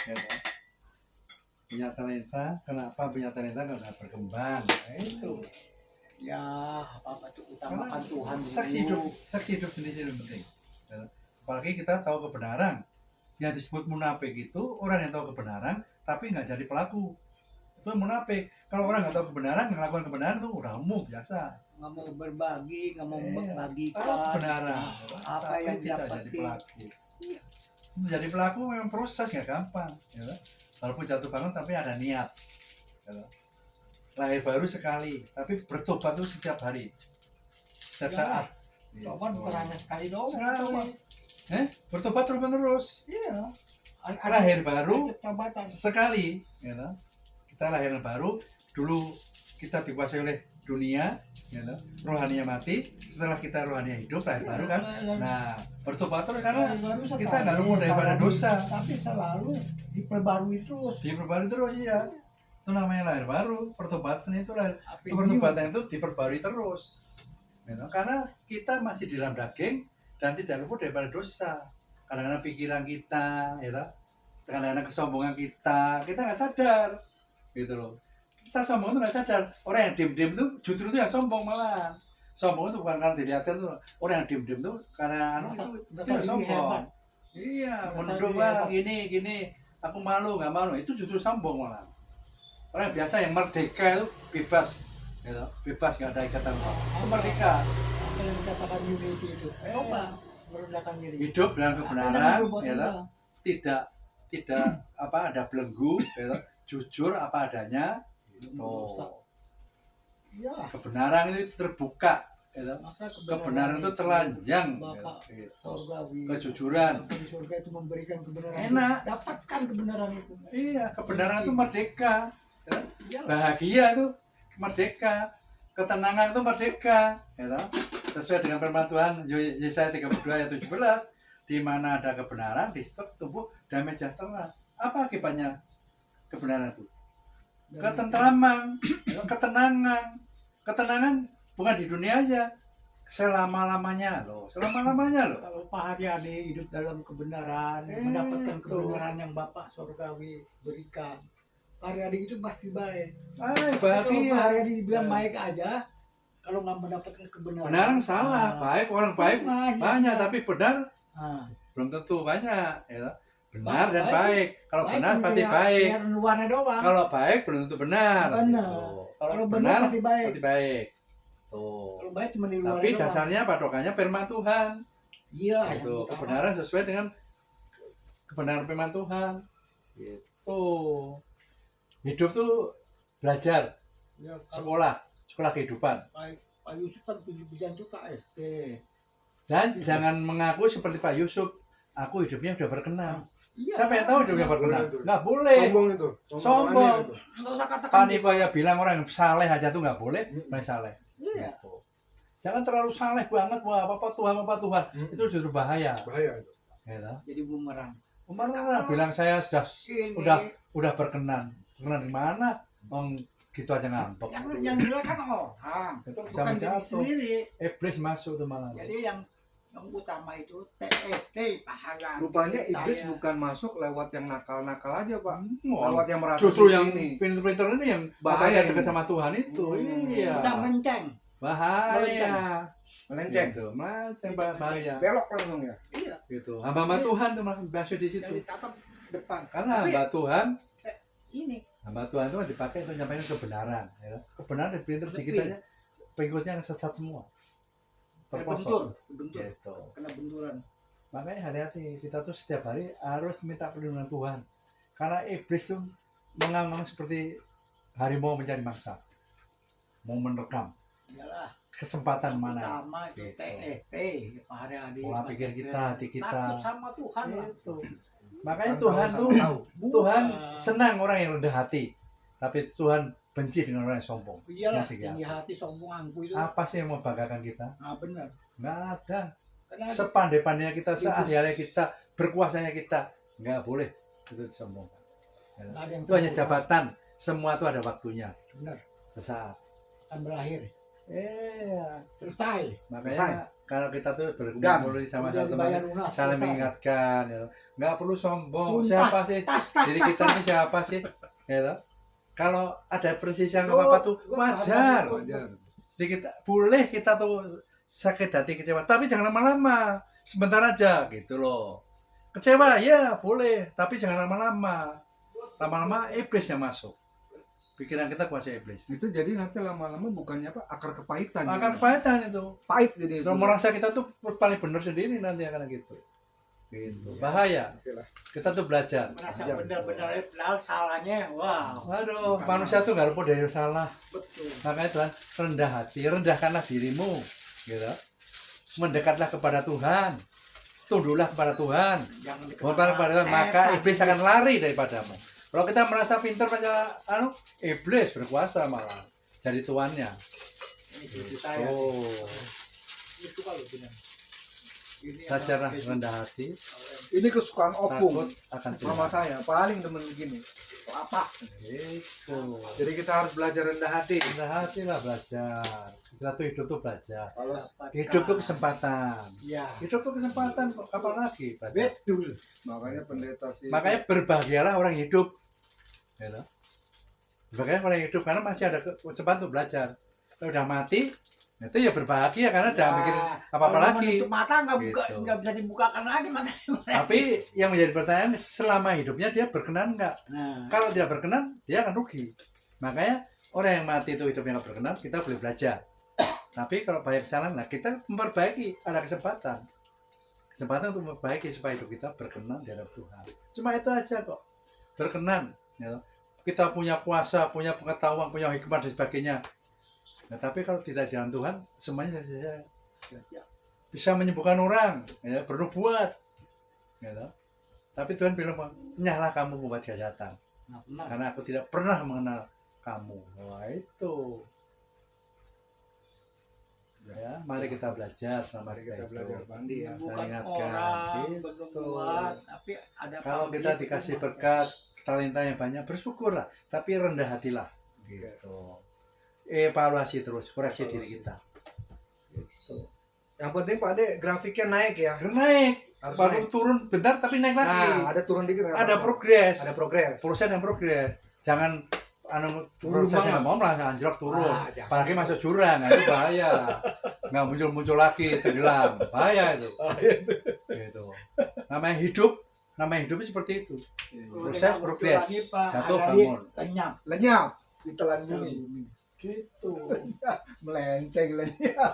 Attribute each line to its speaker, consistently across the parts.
Speaker 1: ya kan? Punya talenta, kenapa punya talenta karena berkembang? Nah, itu.
Speaker 2: Ya, apa itu utamakan Tuhan
Speaker 1: saksi hidup sendiri penting. Ya. Apalagi kita tahu kebenaran. Yang disebut munafik itu orang yang tahu kebenaran tapi nggak jadi pelaku. Itu munafik. Kalau orang nggak tahu kebenaran, melakukan kebenaran itu udah umum biasa.
Speaker 2: Nggak mau berbagi, nggak mau membagikan
Speaker 1: kebenaran,
Speaker 2: apa
Speaker 1: tapi
Speaker 2: yang
Speaker 1: tidak jadi
Speaker 2: didapati.
Speaker 1: pelaku. Menjadi pelaku memang proses nggak gampang. Ya. Walaupun jatuh bangun tapi ada niat. Ya. Lahir baru sekali, tapi bertobat itu setiap hari, setiap saat.
Speaker 2: Coba bukan hanya sekali doang.
Speaker 1: Sekali. Bertobat terus.
Speaker 2: Iya.
Speaker 1: Lahir baru
Speaker 2: Tobatan
Speaker 1: sekali, ya. Kita lahir baru, dulu kita dikuasai oleh dunia, ya. Rohaninya mati, setelah kita rohaninya hidup, lahir baru kan. Nah, bertobat terus karena kita nggak luput daripada dosa.
Speaker 2: Tapi selalu diperbarui terus.
Speaker 1: Diperbarui terus, iya. Itu namanya lahir baru. Pertobatan itu pertobatan itu diperbarui terus, ya, karena kita masih di dalam daging dan tidak luput daripada dosa. Kadang-kadang pikiran kita, ya, kadang-kadang kesombongan kita nggak sadar, gitu loh. Kita sombong itu nggak sadar. Orang yang diem-diem itu justru itu yang sombong malah. Sombong itu bukan karena dilihatkan tuh. Orang yang diem-diem itu karena itu yang sombong. Iya, mendung gini, aku malu nggak malu, itu justru sombong malah. Orang biasa yang merdeka itu bebas, gitu. Bebas nggak ada ikatan apa. Itu merdeka.
Speaker 2: Apa yang dikatakan unity itu? Coba merendahkan diri.
Speaker 1: Hidup dengan kebenaran, ya, tidak ada belenggu, ya, jujur apa adanya. Kebenaran itu terbuka, ya, kebenaran itu telanjang, kejujuran.
Speaker 2: Di surga itu memberikan kebenaran.
Speaker 1: Enak.
Speaker 2: Dapatkan kebenaran itu.
Speaker 1: Iya, kebenaran itu merdeka. Ya. Bahagia itu merdeka, ketenangan itu merdeka, ya, sesuai dengan firman Tuhan Yesaya 32 ayat 17, di mana ada kebenaran di situ tumbuh damai sejahtera. Apa akibatnya kebenaran itu? Ketentraman, ketenangan bukan di dunia aja, selama-lamanya loh.
Speaker 2: Kalau Pak Haryadi hidup dalam kebenaran, mendapatkan kebenaran yang Bapak Surgawi berikan, Pak Haryadi itu pasti baik. Kalau Pak Haryadi dibilang baik aja, kalau nggak mendapatkan kebenaran
Speaker 1: salah. Baik, orang baik banyak, tapi benar belum tentu banyak, ya. Benar dan baik. Kalau benar pasti baik. Kalau baik belum tentu benar. Kalau benar pasti baik. Tuh.
Speaker 2: Kalau baik cuma di luar.
Speaker 1: Tapi dasarnya patokannya firman Tuhan.
Speaker 2: Iya.
Speaker 1: Itu kebenaran sesuai dengan kebenaran firman Tuhan. Gitu. Hidup tuh belajar, sekolah kehidupan.
Speaker 2: Pak Yusuf kan 7 suka SD.
Speaker 1: Dan jangan mengaku seperti Pak Yusuf, aku hidupnya udah berkenan. Siapa yang tahu hidupnya berkenan? Nggak boleh.
Speaker 3: Sombong itu.
Speaker 1: Sombong.
Speaker 2: Nggak usah katakan.
Speaker 1: Pak bilang orang yang saleh aja tuh nggak boleh, saleh.
Speaker 2: Iya.
Speaker 1: Jangan terlalu saleh banget, wah apa Tuhan. Itu justru bahaya.
Speaker 3: Bahaya itu.
Speaker 2: Jadi bumerang.
Speaker 1: Bilang saya udah berkenan. Berkenan di mana? Gitu aja ngambek.
Speaker 2: Yang bilang kan orang.
Speaker 1: Itu
Speaker 2: bukan diri sendiri.
Speaker 1: Iblis masuk tuh malah.
Speaker 2: Jadi yang utama itu TST pahala.
Speaker 3: Rupanya iblis bukan masuk lewat yang nakal-nakal aja, Pak. Lewat yang merasa
Speaker 1: justru yang pinter-pinter ini yang
Speaker 3: bahaya
Speaker 1: dekat sama Tuhan itu. Iya.
Speaker 2: Kita menceng.
Speaker 1: Bahaya.
Speaker 3: Melenceng.
Speaker 1: Gitu. Melenceng bahaya.
Speaker 3: Belok langsung ya.
Speaker 2: Iya.
Speaker 1: Gitu. Hamba Tuhan tuh masuk di situ.
Speaker 2: Yang ditatap depan.
Speaker 1: Karena hamba Tuhan
Speaker 2: ini.
Speaker 1: Hamba Tuhan itu dipakai untuk menyampaikan kebenaran. Ya. Kebenaran diprinter sedikit aja. Pengikutnya sesat semua.
Speaker 2: Bentur.
Speaker 1: Gitu.
Speaker 2: Kena benturan.
Speaker 1: Makanya hati-hati, kita tuh setiap hari harus minta perlindungan Tuhan. Karena iblis tuh mengamang seperti harimau mencari mangsa, mau menerkam.
Speaker 2: Iyalah.
Speaker 1: Kesempatan mana?
Speaker 2: Pertama itu TST, Pak Haryadi.
Speaker 1: Pola pikir kita, hati kita.
Speaker 2: Takut sama Tuhan
Speaker 1: itu. Makanya Tuhan senang orang yang rendah hati, tapi Tuhan benci dengan orang yang sombong.
Speaker 2: Iyalah, tinggi hati, sombong, angkuh itu.
Speaker 1: Apa sih yang membanggakan kita?
Speaker 2: Benar.
Speaker 1: Nggak ada. Sepandai-pandainya kita, seahli-ahlinya kita, berkuasanya kita, nggak boleh itu disombongkan. Itu hanya jabatan. Semua itu ada waktunya.
Speaker 2: Benar.
Speaker 1: Sesaat
Speaker 2: akan berakhir.
Speaker 1: Iya.
Speaker 2: Selesai.
Speaker 1: Makanya kalau kita tuh berkumpul sama
Speaker 2: Udah
Speaker 1: satu
Speaker 2: dibayar
Speaker 1: teman
Speaker 2: lunas,
Speaker 1: saling
Speaker 2: selesai.
Speaker 1: mengingatkan ya. Nggak perlu sombong.
Speaker 2: Tuntas,
Speaker 1: Siapa sih
Speaker 2: tas,
Speaker 1: diri
Speaker 2: tas,
Speaker 1: kita
Speaker 2: tas.
Speaker 1: ini siapa sih ya toh? Kalau ada persisian
Speaker 2: Tuh,
Speaker 1: apa tuh
Speaker 2: gua
Speaker 1: wajar.
Speaker 2: paham.
Speaker 3: Wajar.
Speaker 1: Sedikit boleh kita tuh sakit hati kecewa, tapi jangan lama-lama, sebentar aja gitu loh. Kecewa ya boleh, tapi jangan lama-lama. Lama-lama iblis yang masuk. Pikiran kita kuasa iblis.
Speaker 3: Itu jadi nanti lama-lama bukannya apa akar kepahitan.
Speaker 1: Akan
Speaker 3: jadi.
Speaker 1: kepahitan itu.
Speaker 3: Pahit jadi.
Speaker 1: Kalau merasa kita tuh paling benar sendiri nanti akan gitu. Gitu. Bahaya.
Speaker 3: Oke lah.
Speaker 1: Kita tuh belajar.
Speaker 2: Merasa
Speaker 3: Wajar.
Speaker 2: benar-benar padahal salahnya, wow.
Speaker 1: Aduh, manusia tuh nggak luput dari salah.
Speaker 2: Betul.
Speaker 1: Makanya Tuhan rendah hati, rendahkanlah dirimu, gitu. Mendekatlah kepada Tuhan, tunduklah kepada Tuhan,
Speaker 2: Jangan dekat
Speaker 1: mohonlah kepada Tuhan, maka iblis akan lari daripadamu. Kalau kita merasa pintar macam iblis berkuasa malah jadi tuannya.
Speaker 2: Ini cucu saya.
Speaker 1: Oh,
Speaker 2: Itu kalau bilang. Ini
Speaker 1: belajarlah
Speaker 2: emang
Speaker 1: rendah hati,
Speaker 3: Ini kesukaan opung.
Speaker 1: takut akan
Speaker 3: Mama
Speaker 1: Tuhan.
Speaker 3: saya paling demen begini. Apa?
Speaker 1: Itu.
Speaker 3: Jadi kita harus belajar rendah hati.
Speaker 1: Rendah hati lah belajar. Kita tuh hidup tuh belajar.
Speaker 3: Kalau
Speaker 1: Hidup tuh kesempatan.
Speaker 2: Ya.
Speaker 1: Hidup tuh kesempatan, kapan lagi belajar?
Speaker 2: Betul.
Speaker 3: makanya pendeta sih.
Speaker 1: Makanya berbahagialah orang hidup, gitu. Berbahagialah orang hidup karena masih ada kesempatan untuk belajar. Kalau udah mati, itu ya berbahagia karena udah mikir apa-apa lagi.
Speaker 2: Untuk mata nggak buka,
Speaker 1: Gitu.
Speaker 2: nggak bisa dibukakan lagi mata.
Speaker 1: Tapi yang menjadi pertanyaan selama hidupnya dia berkenan nggak?
Speaker 2: Nah,
Speaker 1: Kalau tidak berkenan, dia akan rugi. Makanya orang yang mati itu hidupnya nggak berkenan, kita boleh belajar. Tapi kalau banyak kesalahan, nah kita memperbaiki, ada kesempatan. Kesempatan untuk memperbaiki supaya hidup kita berkenan di hadapan Tuhan. Cuma itu aja kok. Berkenan. Ya. Kita punya kuasa, punya pengetahuan, punya hikmah dan sebagainya. Nah, tapi kalau tidak di dalam Tuhan, semuanya saja bisa menyembuhkan orang, ya, bernubuat. Ya, tapi Tuhan bilang, nyahlah kamu membuat kejahatan.
Speaker 2: nah, benar.
Speaker 1: Karena aku tidak pernah mengenal kamu. Wah itu. Ya, mari kita belajar sama
Speaker 3: Mari kita belajar mandi ya.
Speaker 2: Bukan
Speaker 1: ingatkan,
Speaker 2: orang
Speaker 1: gitu.
Speaker 2: bernubuat, tapi ada
Speaker 1: Kalau
Speaker 2: pamrih
Speaker 1: kita
Speaker 2: itu
Speaker 1: dikasih
Speaker 2: mah.
Speaker 1: berkat, talenta yang banyak, bersyukurlah. Tapi rendah hatilah. Gitu. Evaluasi terus, koreksi diri kita. Gitu.
Speaker 3: Yang penting Pak Ade grafiknya naik ya.
Speaker 1: Naik,
Speaker 3: Harus
Speaker 1: baru
Speaker 3: naik.
Speaker 1: turun bentar tapi naik lagi.
Speaker 3: Nah, ada turun dikit. nggak
Speaker 1: Ada
Speaker 3: apa-apa.
Speaker 1: progres.
Speaker 3: Ada progres.
Speaker 1: Proses dan progres. Jangan
Speaker 3: Turun
Speaker 1: prosesnya
Speaker 3: banget.
Speaker 1: mau langsung anjlok turun.
Speaker 3: Ah, jangan.
Speaker 1: Apalagi masuk jurang, nah, itu bahaya. Nggak muncul lagi tenggelam, bahaya itu. Gitu. Namanya hidup seperti itu. Proses
Speaker 2: Udah
Speaker 1: progres.
Speaker 2: lagi, Pak.
Speaker 1: Jatuh,
Speaker 2: Ada di
Speaker 1: bangun.
Speaker 2: lenyap.
Speaker 3: Lenyap ditelan bumi.
Speaker 1: Gitu.
Speaker 3: Melenceng lenyap.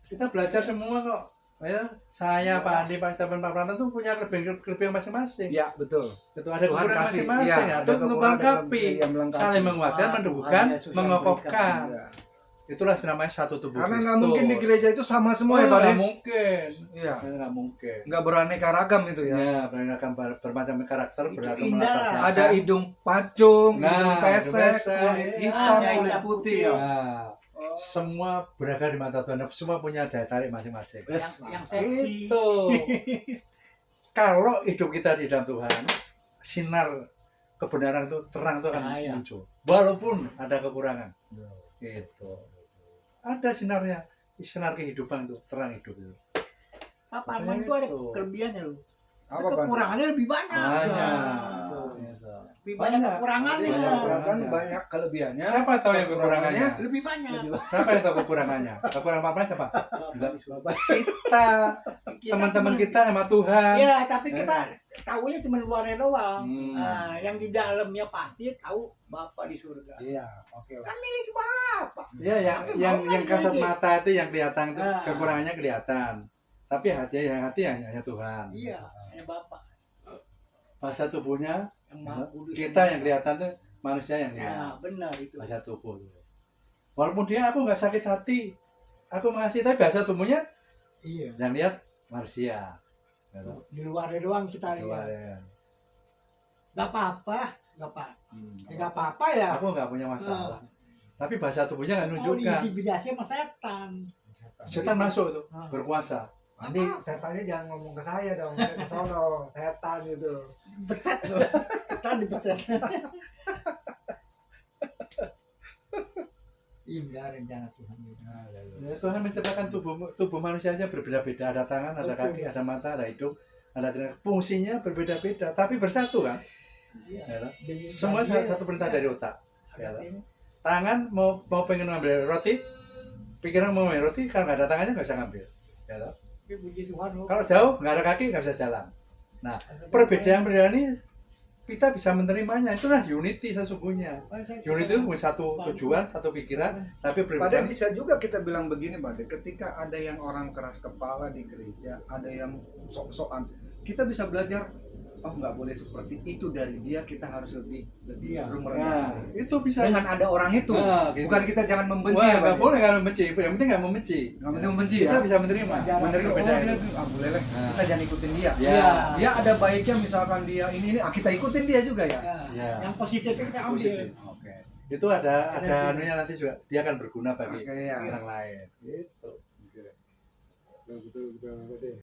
Speaker 1: Kita belajar semua kok. Ya, saya, Pak Andi, Pak Stephen, Pak Pranto tuh punya kelebihan masing-masing.
Speaker 3: Iya, betul.
Speaker 1: Itu ada
Speaker 3: Tuhan
Speaker 1: kekurangan
Speaker 3: kasih,
Speaker 1: masing-masing
Speaker 3: iya,
Speaker 1: ya.
Speaker 3: ada
Speaker 1: Itu
Speaker 3: kekurangan
Speaker 1: melengkapi,
Speaker 3: yang melengkapi.
Speaker 1: saling menguatkan,
Speaker 2: Ah,
Speaker 1: mendukung,
Speaker 2: Tuhan Yesus yang
Speaker 1: mengokohkan.
Speaker 3: Iya.
Speaker 1: Itulah namanya satu tubuh
Speaker 3: Karena
Speaker 1: Kristus.
Speaker 3: nggak mungkin di gereja itu sama semua ya Pak
Speaker 1: nggak
Speaker 3: Ade.
Speaker 1: mungkin.
Speaker 3: Iya.
Speaker 1: Nggak mungkin.
Speaker 3: Nggak beraneka ragam itu ya.
Speaker 1: Ya, beragam bermacam karakter,
Speaker 2: Itu
Speaker 1: beragam
Speaker 2: indah
Speaker 1: latar
Speaker 2: lah.
Speaker 1: belakang.
Speaker 3: Ada hidung pacung,
Speaker 1: Nah,
Speaker 3: hidung pesek,
Speaker 1: hidung pesek,
Speaker 3: kulit
Speaker 1: iya.
Speaker 3: hitam,
Speaker 2: Ada
Speaker 3: kulit
Speaker 2: hitam
Speaker 3: putih
Speaker 2: putih.
Speaker 3: ya.
Speaker 1: Nah, semua beragam di mata Tuhan. Semua punya daya tarik masing-masing.
Speaker 2: Yang seksi.
Speaker 1: Itu. Kalau hidup kita di dalam Tuhan, sinar kebenaran itu terang itu akan
Speaker 2: Cahaya.
Speaker 1: muncul. Walaupun ada kekurangan. Gitu. Ada sinarnya. Sinar kehidupan itu, terang hidup itu.
Speaker 2: Pak Parman itu ada
Speaker 1: Itu.
Speaker 2: kelebihannya loh.
Speaker 3: Apa Bang?
Speaker 2: Kekurangannya lebih banyak.
Speaker 1: Banyak.
Speaker 2: Nah,
Speaker 1: Gitu.
Speaker 2: lebih banyak
Speaker 1: Banyak.
Speaker 2: kekurangannya.
Speaker 3: Banyak
Speaker 1: Iya.
Speaker 3: kekurangan, banyak kelebihannya.
Speaker 1: Siapa tahu yang kekurangannya?
Speaker 2: Lebih banyak.
Speaker 1: Siapa yang tahu kekurangannya? Kekurangan apa siapa?
Speaker 3: Bapak.
Speaker 1: Kita, teman-teman kita sama Tuhan.
Speaker 2: Iya, tapi kita tahunya cuma luarnya doang.
Speaker 1: Hmm.
Speaker 2: Nah, yang di dalamnya pasti tahu Bapa di surga.
Speaker 3: Iya, oke lah.
Speaker 2: Kan milik Bapa.
Speaker 1: Ya,
Speaker 2: Tapi
Speaker 1: yang
Speaker 2: mau nggak
Speaker 1: kasat
Speaker 2: gitu?
Speaker 1: mata itu yang kelihatan itu
Speaker 2: Ah.
Speaker 1: kekurangannya kelihatan. Tapi hati hanya Tuhan.
Speaker 2: Iya, hanya Bapa
Speaker 1: Bahasa tubuhnya
Speaker 2: yang Maha Kudus.
Speaker 1: kita yang kelihatan tuh manusia yang
Speaker 2: Ya,
Speaker 1: lihat.
Speaker 2: benar itu.
Speaker 1: Bahasa tubuh. Walaupun dia aku nggak sakit hati, aku mengasihi, tapi bahasa tubuhnya
Speaker 2: Iya.
Speaker 1: yang lihat manusia. Gitu.
Speaker 2: Di luarnya doang kita
Speaker 1: Luar
Speaker 2: lihat.
Speaker 1: ya.
Speaker 2: Gak apa-apa, gak apa.
Speaker 1: Hmm.
Speaker 2: Ya, gak apa-apa ya.
Speaker 1: Aku nggak punya masalah. Tapi bahasa tubuhnya nggak
Speaker 2: Mau
Speaker 1: nunjukkan.
Speaker 2: diintimidasi sama setan.
Speaker 1: Setan masuk tuh,
Speaker 2: Ah.
Speaker 1: berkuasa.
Speaker 3: Nanti setannya jangan ngomong ke saya dong, saya ke sono, setan gitu.
Speaker 2: Betet tuh. Kita dibetet. Indah rencana Tuhan itu.
Speaker 1: Ya, Tuhan menciptakan tubuh manusia aja berbeda-beda, ada tangan, ada
Speaker 2: Betul.
Speaker 1: kaki, ada mata, ada hidung, ada telinga. Fungsinya berbeda-beda, tapi bersatu kan?
Speaker 2: Iya.
Speaker 1: Ya,
Speaker 2: Dengan
Speaker 1: semua
Speaker 2: dia-
Speaker 1: satu perintah dari otak.
Speaker 2: ada
Speaker 1: Ya,
Speaker 2: ini.
Speaker 1: tangan mau pengen ngambil roti, pikiran mau ngambil roti, kalau nggak ada tangannya nggak bisa ngambil. Ya,
Speaker 2: Tapi puji Tuhan,
Speaker 1: kalau jauh nggak ada kaki nggak bisa jalan. Nah, perbedaan ini kita bisa menerimanya. Itulah unity sesungguhnya. Unity itu punya satu tujuan, satu pikiran, tapi
Speaker 3: Padahal
Speaker 1: berbeda.
Speaker 3: bisa juga kita bilang begini, Pak, ketika ada yang orang keras kepala di gereja, ada yang sok-sokan, kita bisa belajar, oh nggak boleh seperti itu dari dia, kita harus lebih
Speaker 2: Iya.
Speaker 3: cenderung
Speaker 1: Nah,
Speaker 3: merendah.
Speaker 1: itu bisa.
Speaker 3: Dengan ada orang itu,
Speaker 1: Nah, gitu.
Speaker 3: bukan kita jangan membenci
Speaker 1: Wah,
Speaker 3: ya,
Speaker 1: nggak
Speaker 3: Pak.
Speaker 1: boleh kalau membenci. Yang penting nggak membenci.
Speaker 3: Nggak penting membenci
Speaker 1: Kita
Speaker 3: ya.
Speaker 1: bisa menerima.
Speaker 3: Menerima, oh
Speaker 1: perbedaan
Speaker 3: dia
Speaker 1: itu.
Speaker 3: boleh lah,
Speaker 1: Nah.
Speaker 3: kita jangan ikutin dia.
Speaker 1: Ya.
Speaker 3: Dia ada baiknya, misalkan dia ini, kita ikutin dia juga ya.
Speaker 2: Ya.
Speaker 1: Ya.
Speaker 2: Yang positifnya kita ambil.
Speaker 1: Positif. Oke. Itu ada anunya nanti juga. Dia akan berguna bagi
Speaker 3: Oke, ya.
Speaker 1: orang lain. Gitu.
Speaker 4: Betul betul betul.